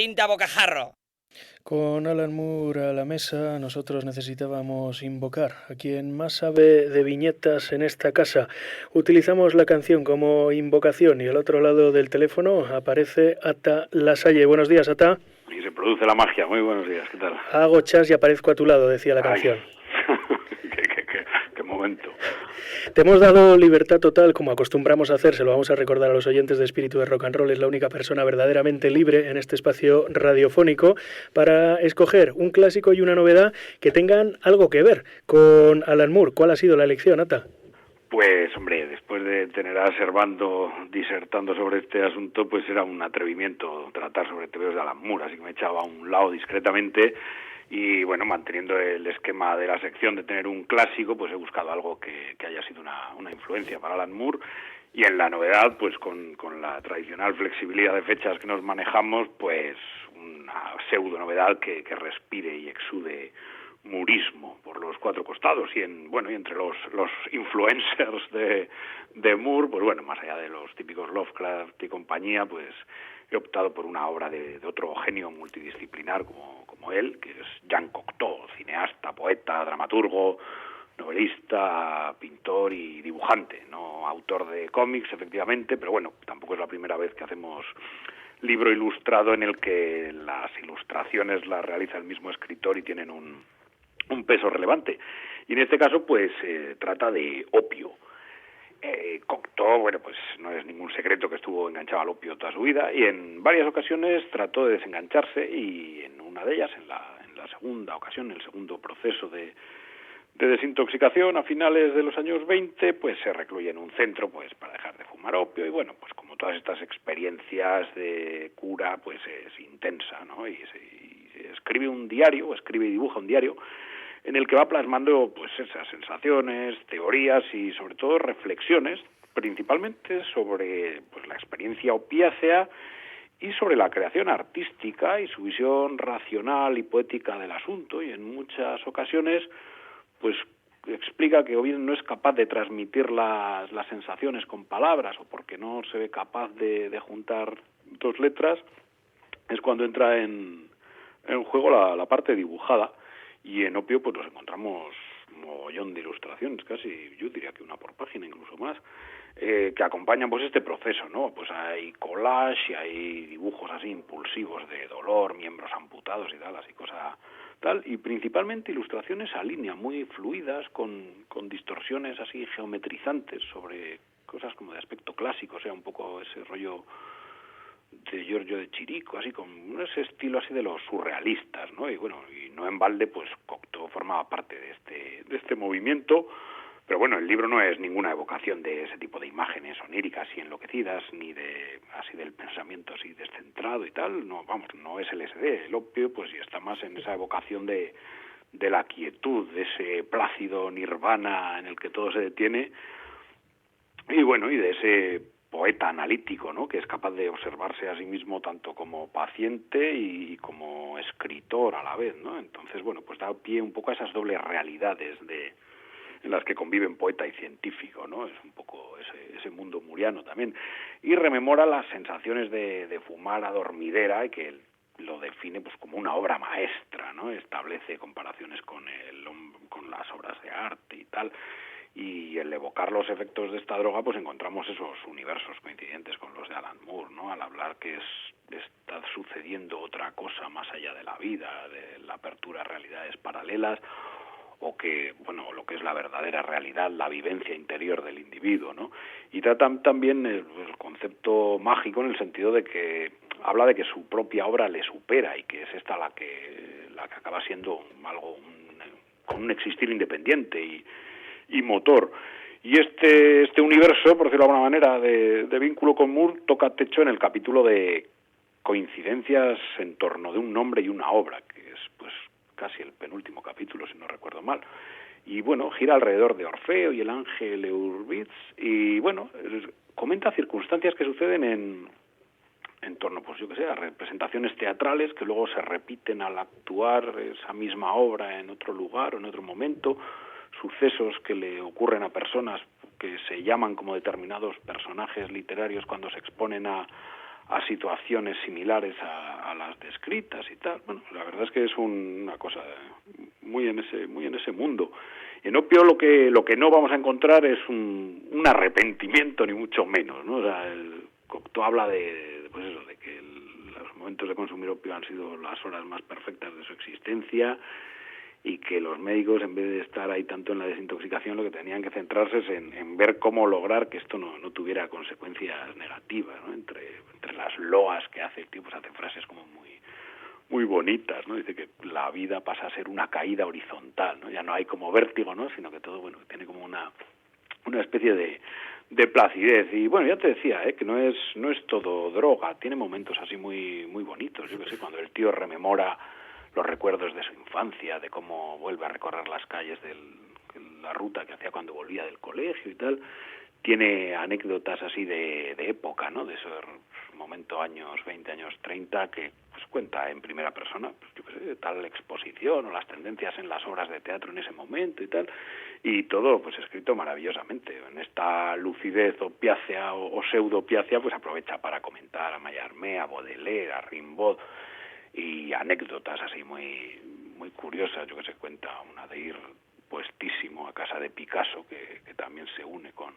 pinta bocajarro. Con Alan Moore a la mesa, nosotros necesitábamos invocar a quien más sabe de viñetas en esta casa. Utilizamos la canción como invocación y al otro lado del teléfono aparece Ata Lasalle. Buenos días, Ata. Y se produce la magia. Muy buenos días, ¿qué tal? Hago chas y aparezco a tu lado, decía la canción. qué momento. Te hemos dado libertad total, como acostumbramos a hacer, se lo vamos a recordar a los oyentes de Espíritu de Rock and Roll, es la única persona verdaderamente libre en este espacio radiofónico para escoger un clásico y una novedad que tengan algo que ver con Alan Moore. ¿Cuál ha sido la elección, Ata? Pues, hombre, después de tener a Servando disertando sobre este asunto, pues era un atrevimiento tratar sobre TVOs de Alan Moore, así que me echaba a un lado discretamente. Y bueno, manteniendo el esquema de la sección de tener un clásico, pues he buscado algo que haya sido una influencia para Alan Moore. Y en la novedad, pues con la tradicional flexibilidad de fechas que nos manejamos, pues una pseudo novedad que respire y exude moorismo por los cuatro costados. Y entre los influencers de Moore, pues bueno, más allá de los típicos Lovecraft y compañía, pues he optado por una obra de otro genio multidisciplinar como él, que es Jean Cocteau, cineasta, poeta, dramaturgo, novelista, pintor y dibujante, no autor de cómics, efectivamente, pero bueno, tampoco es la primera vez que hacemos libro ilustrado en el que las ilustraciones las realiza el mismo escritor y tienen un peso relevante. Y en este caso, pues, trata de opio. Cocteau, bueno, pues no es ningún secreto que estuvo enganchado al opio toda su vida y en varias ocasiones trató de desengancharse y en una de ellas, en la segunda ocasión, el segundo proceso de desintoxicación a finales de los años 20, pues se recluye en un centro pues para dejar de fumar opio y bueno, pues como todas estas experiencias de cura, pues es intensa, ¿no? Y escribe un diario, escribe y dibuja un diario en el que va plasmando pues esas sensaciones, teorías y sobre todo reflexiones, principalmente sobre pues la experiencia opiácea y sobre la creación artística y su visión racional y poética del asunto, y en muchas ocasiones pues explica que o bien no es capaz de transmitir las sensaciones con palabras o porque no se ve capaz de juntar dos letras, es cuando entra en juego la parte dibujada. Y en opio pues nos encontramos un mogollón de ilustraciones, casi yo diría que una por página, incluso más, que acompañan pues este proceso, ¿no? Pues hay collage y hay dibujos así impulsivos de dolor, miembros amputados y tal, así cosa tal, y principalmente ilustraciones a línea, muy fluidas, con distorsiones así geometrizantes sobre cosas como de aspecto clásico, o sea, un poco ese rollo de Giorgio de Chirico, así con ese estilo así de los surrealistas, ¿no? Y bueno, y no en balde, pues Cocteau formaba parte de este movimiento, pero bueno, el libro no es ninguna evocación de ese tipo de imágenes oníricas y enloquecidas, ni de así del pensamiento así descentrado y tal, no, vamos, no es LSD, el opio pues ya está más en esa evocación de la quietud, de ese plácido nirvana en el que todo se detiene, y bueno, y de ese poeta analítico, ¿no? Que es capaz de observarse a sí mismo tanto como paciente y como escritor a la vez, ¿no? Entonces, bueno, pues da pie un poco a esas dobles realidades en las que conviven poeta y científico, ¿no? Es un poco ese mundo muriano también. Y rememora las sensaciones de fumar a dormidera y que lo define pues como una obra maestra, ¿no? Establece comparaciones con las obras de arte y tal. Y al evocar los efectos de esta droga, pues encontramos esos universos coincidentes con los de Alan Moore, ¿no? Al hablar que está sucediendo otra cosa más allá de la vida, de la apertura a realidades paralelas, o que, bueno, lo que es la verdadera realidad, la vivencia interior del individuo, ¿no? Y tratan también el concepto mágico en el sentido de que habla de que su propia obra le supera y que es esta la que acaba siendo algo con un existir independiente y motor. Y este universo, por decirlo de alguna manera, de vínculo con Moore, toca techo en el capítulo de coincidencias en torno de un nombre y una obra, que es pues casi el penúltimo capítulo, si no recuerdo mal. Y bueno, gira alrededor de Orfeo y el ángel Eurídice, y bueno, comenta circunstancias que suceden en torno, pues yo que sé, a representaciones teatrales que luego se repiten al actuar esa misma obra en otro lugar o en otro momento, sucesos que le ocurren a personas que se llaman como determinados personajes literarios cuando se exponen a situaciones similares a las descritas y tal. Bueno, la verdad es que es una cosa muy en ese mundo. En Opio lo que no vamos a encontrar es un arrepentimiento, ni mucho menos, ¿no? O sea, Cocteau habla de que los momentos de consumir opio han sido las horas más perfectas de su existencia, y que los médicos, en vez de estar ahí tanto en la desintoxicación, lo que tenían que centrarse es en ver cómo lograr que esto no tuviera consecuencias negativas, ¿no? Entre las loas que hace el tío, pues hace frases como muy bonitas, ¿no? Dice que la vida pasa a ser una caída horizontal, ¿no? Ya no hay como vértigo, ¿no? Sino que todo, bueno, tiene como una especie de placidez. Y bueno, ya te decía, que no es todo droga, tiene momentos así muy bonitos. Yo que sé, cuando el tío rememora los recuerdos de su infancia, de cómo vuelve a recorrer las calles de la ruta que hacía cuando volvía del colegio y tal, tiene anécdotas así de época, ¿no? De esos momentos años 20, años 30, que pues cuenta en primera persona, pues, yo qué sé, de tal exposición o las tendencias en las obras de teatro en ese momento y tal, y todo pues escrito maravillosamente. En esta lucidez opiácea o pseudo-opiácea, pues aprovecha para comentar a Mallarmé, a Baudelaire, a Rimbaud, y anécdotas así muy curiosas. Yo que sé, cuenta una de ir puestísimo a casa de Picasso, que también se une con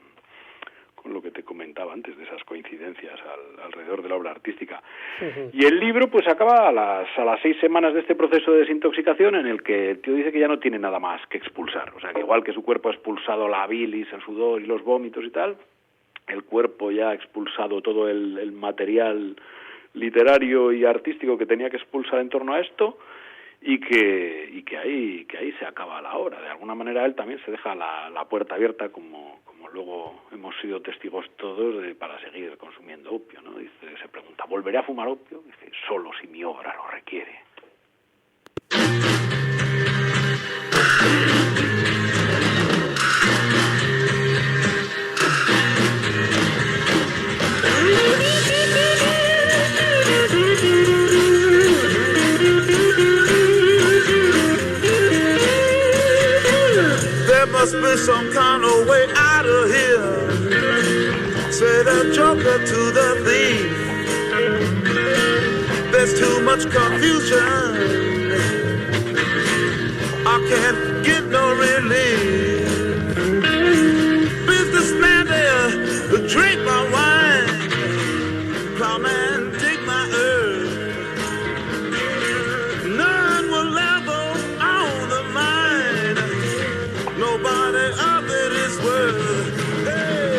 lo que te comentaba antes, de esas coincidencias alrededor de la obra artística. Uh-huh. Y el libro pues acaba a las 6 semanas de este proceso de desintoxicación, en el que el tío dice que ya no tiene nada más que expulsar. O sea, que igual que su cuerpo ha expulsado la bilis, el sudor y los vómitos y tal, el cuerpo ya ha expulsado todo el material literario y artístico que tenía que expulsar en torno a esto, y que ahí se acaba la obra. De alguna manera él también se deja la puerta abierta, como luego hemos sido testigos todos, para seguir consumiendo opio, ¿no? Dice, se pregunta, ¿volveré a fumar opio? Dice, solo si mi obra lo requiere. Must be some kind of way out of here. Say the joker to the thief. There's too much confusion. I can't get no relief. Businessman there, drink my wine. Plowman, take my earth. None will level on the mine. Nobody of it is worth. Hey.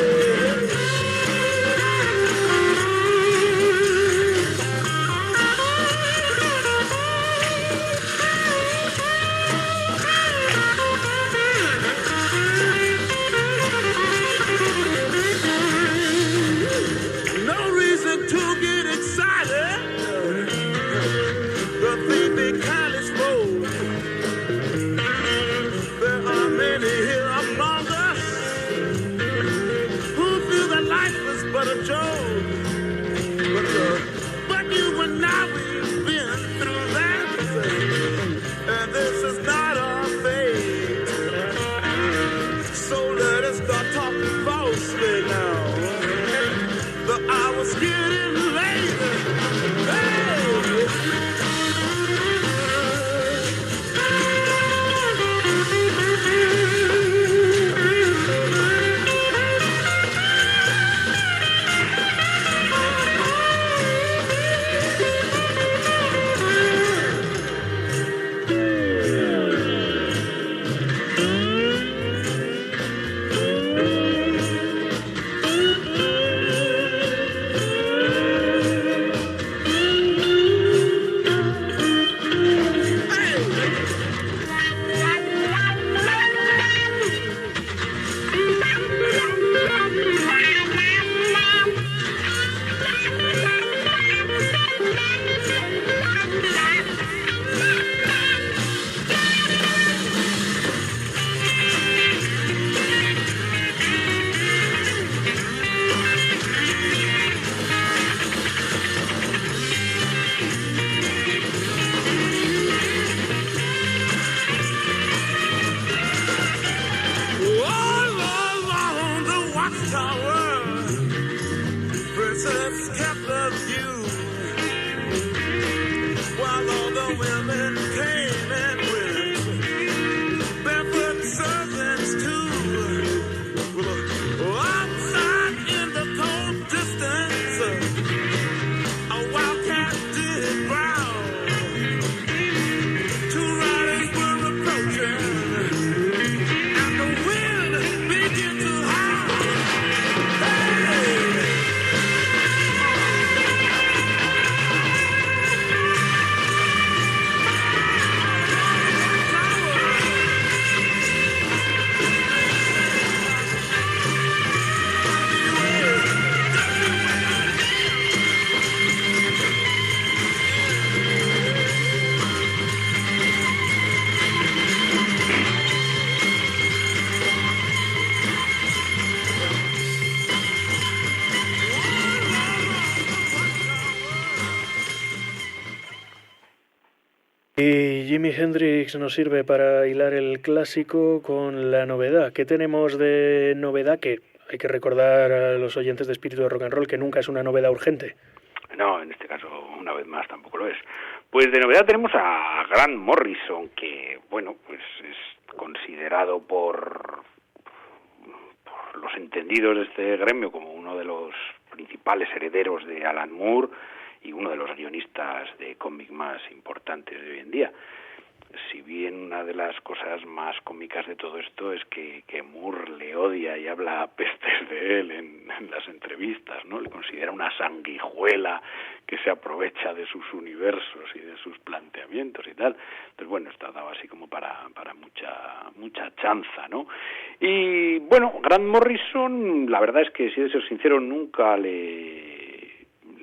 No reason to get excited. The thief be kindly spoke. There are many here among us who feel that life is but a joke. But you and I, we've been through that, and this is not our fate. So let us start talking falsely now. The hour's getting late. Hey! dancers kept the view, while all the women came and went. Barefoot servants too, outside in the cold distance, a wildcat did growl. Two riders were approaching, and the wind began to howl. Hey! Y Jimi Hendrix nos sirve para hilar el clásico con la novedad. ¿Qué tenemos de novedad? Que hay que recordar a los oyentes de Espíritu de Rock and Roll que nunca es una novedad urgente. No, en este caso, una vez más, tampoco lo es. Pues de novedad tenemos a Grant Morrison, que, bueno, pues es considerado por los entendidos de este gremio como uno de los principales herederos de Alan Moore y uno de los guionistas de cómic más importantes de hoy en día. Si bien una de las cosas más cómicas de todo esto es que Moore le odia y habla pestes de él en las entrevistas, ¿no? Le considera una sanguijuela que se aprovecha de sus universos y de sus planteamientos y tal. Entonces, bueno, está dado así como para mucha chanza, ¿no? Y, bueno, Grant Morrison, la verdad es que, si he de ser sincero, nunca le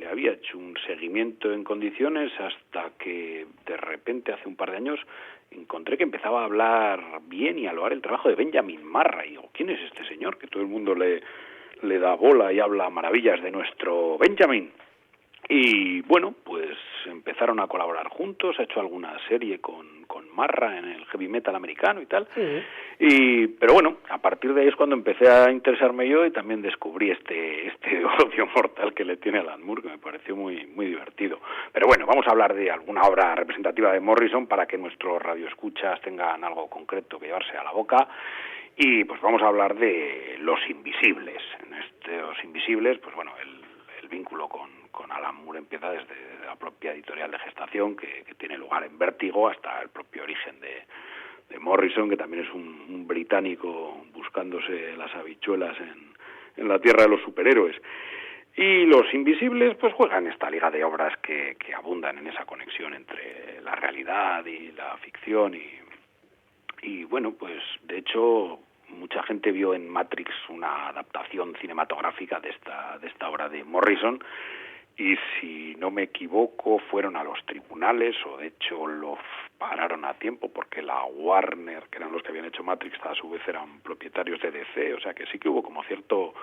había hecho un seguimiento en condiciones hasta que de repente hace un par de años encontré que empezaba a hablar bien y a loar el trabajo de Benjamin Marra. Y digo, ¿quién es este señor? Que todo el mundo le da bola y habla maravillas de nuestro Benjamin. Y bueno, pues empezaron a colaborar juntos, ha hecho alguna serie con Marra en el heavy metal americano y tal. Sí. Pero bueno, a partir de ahí es cuando empecé a interesarme yo y también descubrí este odio mortal que le tiene a Alan Moore, que me pareció muy divertido. Pero bueno, vamos a hablar de alguna obra representativa de Morrison para que nuestros radioescuchas tengan algo concreto que llevarse a la boca. Y pues vamos a hablar de Los Invisibles. En Los Invisibles, pues bueno, el vínculo con Alan Moore empieza desde la propia editorial de gestación que tiene lugar en Vértigo hasta el propio origen de Morrison, que también es un británico buscándose las habichuelas en la tierra de los superhéroes. Y Los Invisibles pues juegan esta liga de obras que abundan en esa conexión entre la realidad y la ficción y bueno, pues de hecho mucha gente vio en Matrix una adaptación cinematográfica de esta obra de Morrison, y si no me equivoco fueron a los tribunales, o de hecho lo pararon a tiempo porque la Warner, que eran los que habían hecho Matrix, a su vez eran propietarios de DC, o sea que sí que hubo como cierto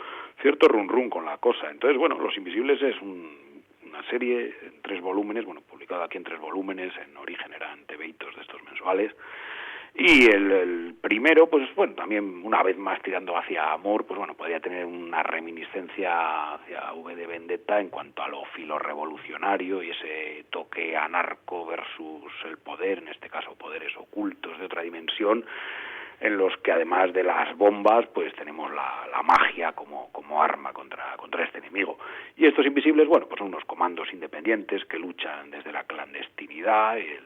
run con la cosa. Entonces, bueno, Los Invisibles es una serie en 3 volúmenes, bueno, publicada aquí en 3 volúmenes, en origen eran tebeitos de estos mensuales. Y el primero, pues bueno, también una vez más tirando hacia amor, pues bueno, podría tener una reminiscencia hacia V de Vendetta en cuanto a lo filorevolucionario y ese toque anarco versus el poder, en este caso poderes ocultos de otra dimensión, en los que además de las bombas, pues tenemos la magia como arma contra este enemigo. Y estos invisibles, bueno, pues son unos comandos independientes que luchan desde la clandestinidad. El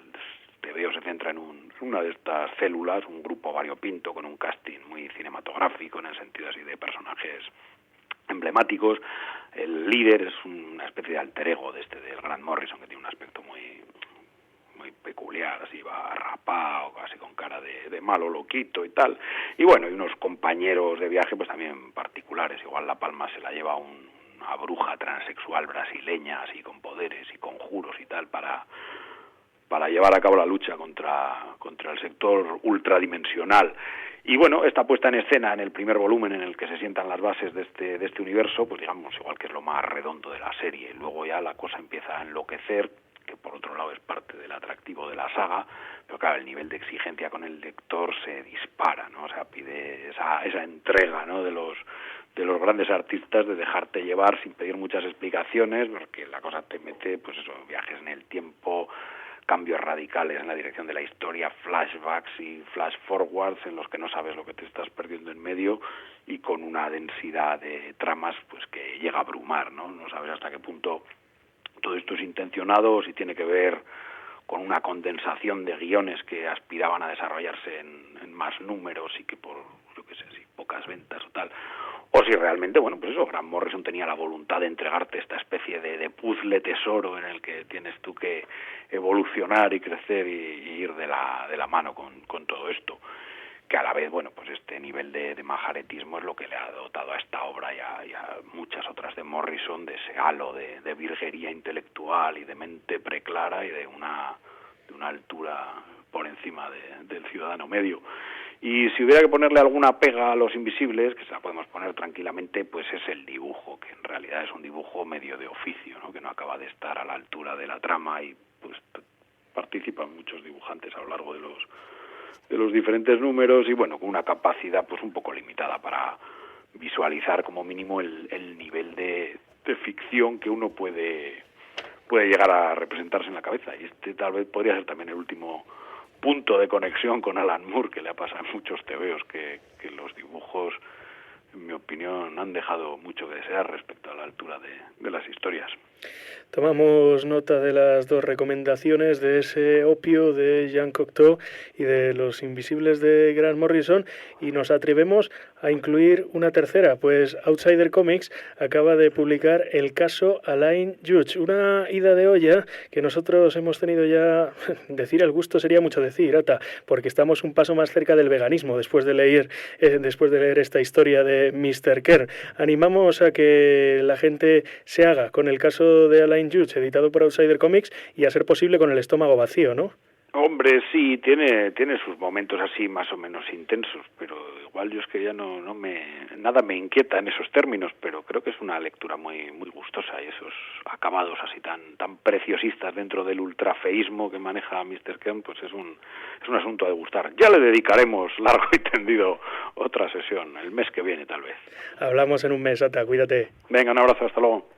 TVO se centra en una de estas células, un grupo variopinto con un casting muy cinematográfico en el sentido así de personajes emblemáticos. El líder es una especie de alter ego del Grant Morrison, que tiene un aspecto muy peculiar, así va rapado, casi con cara de malo loquito y tal. Y bueno, y unos compañeros de viaje pues también particulares. Igual la palma se la lleva una bruja transexual brasileña, así con poderes y conjuros y tal, para llevar a cabo la lucha contra el sector ultradimensional. Y bueno, esta puesta en escena en el primer volumen en el que se sientan las bases de este universo, pues digamos igual que es lo más redondo de la serie. Luego ya la cosa empieza a enloquecer, que por otro lado es parte del atractivo de la saga, pero claro, el nivel de exigencia con el lector se dispara, ¿no? O sea, pide esa entrega, ¿no?, de los grandes artistas, de dejarte llevar sin pedir muchas explicaciones, porque la cosa te mete, pues eso, viajes en el tiempo, cambios radicales en la dirección de la historia, flashbacks y flash forwards en los que no sabes lo que te estás perdiendo en medio, y con una densidad de tramas pues que llega a abrumar, ¿no? No sabes hasta qué punto todo esto es intencionado o si tiene que ver con una condensación de guiones que aspiraban a desarrollarse en más números y que por, yo qué sé, si pocas ventas o tal, o si realmente, bueno, pues eso, Grant Morrison tenía la voluntad de entregarte esta especie de puzzle tesoro en el que tienes tú que evolucionar y crecer y ir de la mano con todo esto, que a la vez, bueno, pues este nivel de majaretismo es lo que le ha dotado a esta obra y a muchas otras de Morrison, de ese halo de virguería intelectual y de mente preclara y de una altura por encima del ciudadano medio. Y si hubiera que ponerle alguna pega a Los Invisibles, que se la podemos poner tranquilamente, pues es el dibujo, que en realidad es un dibujo medio de oficio, ¿no?, que no acaba de estar a la altura de la trama, y pues participan muchos dibujantes a lo largo de los diferentes números, y bueno, con una capacidad pues un poco limitada para visualizar como mínimo el nivel de ficción que uno puede llegar a representarse en la cabeza. Y este tal vez podría ser también el último punto de conexión con Alan Moore, que le ha pasado en muchos tebeos, que los dibujos, en mi opinión, han dejado mucho que desear respecto a la altura de las historias. Tomamos nota de las dos recomendaciones, de ese opio de Jean Cocteau y de Los Invisibles de Grant Morrison, y nos atrevemos a incluir una tercera, pues Outsider Comics acaba de publicar El caso Alain Judge, una ida de olla que nosotros hemos tenido ya, decir el gusto sería mucho decir, Ata, porque estamos un paso más cerca del veganismo después de leer esta historia de Mr. Kern. Animamos a que la gente se haga con el caso de Alain Judge, editado por Outsider Comics, y a ser posible con el estómago vacío, ¿no? Hombre, sí, tiene sus momentos así más o menos intensos, pero igual yo es que ya nada me inquieta en esos términos, pero creo que es una lectura muy muy gustosa, y esos acabados así tan preciosistas dentro del ultrafeísmo que maneja Mr. Kern, pues es un asunto a degustar. Ya le dedicaremos largo y tendido otra sesión, el mes que viene tal vez. Hablamos en un mes, Ata, cuídate. Venga, un abrazo, hasta luego.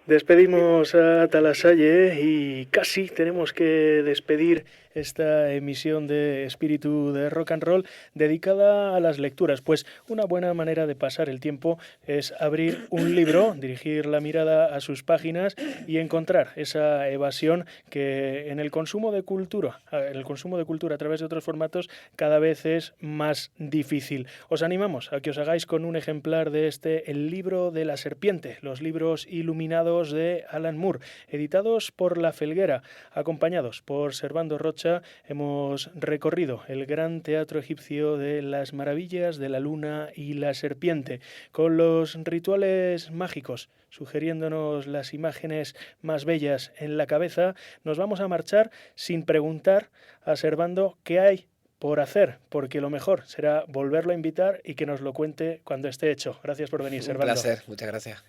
Despedimos a Talasalle y casi tenemos que despedir esta emisión de Espíritu de Rock and Roll dedicada a las lecturas, pues una buena manera de pasar el tiempo es abrir un libro, dirigir la mirada a sus páginas y encontrar esa evasión que en el consumo de cultura a través de otros formatos cada vez es más difícil. Os animamos a que os hagáis con un ejemplar de El libro de la serpiente, los libros iluminados de Alan Moore, editados por La Felguera, acompañados por Servando Rocha. Hemos recorrido el gran teatro egipcio de las maravillas de la luna y la serpiente, con los rituales mágicos sugiriéndonos las imágenes más bellas en la cabeza. Nos vamos a marchar sin preguntar a Servando qué hay por hacer, porque lo mejor será volverlo a invitar y que nos lo cuente cuando esté hecho. Gracias por venir, Servando. Un placer, muchas gracias.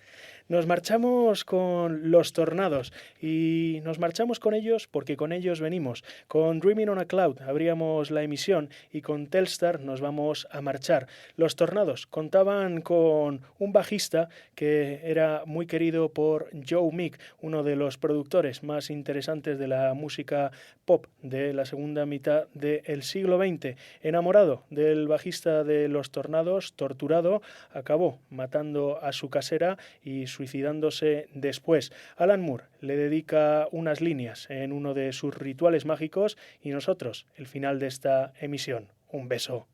Nos marchamos con Los Tornados y nos marchamos con ellos porque con ellos venimos. Con Dreaming on a Cloud abríamos la emisión y con Telstar nos vamos a marchar. Los Tornados contaban con un bajista que era muy querido por Joe Meek, uno de los productores más interesantes de la música pop de la segunda mitad del siglo XX. Enamorado del bajista de Los Tornados, torturado, acabó matando a su casera y suicidándose después. Alan Moore le dedica unas líneas en uno de sus rituales mágicos y nosotros, el final de esta emisión. Un beso.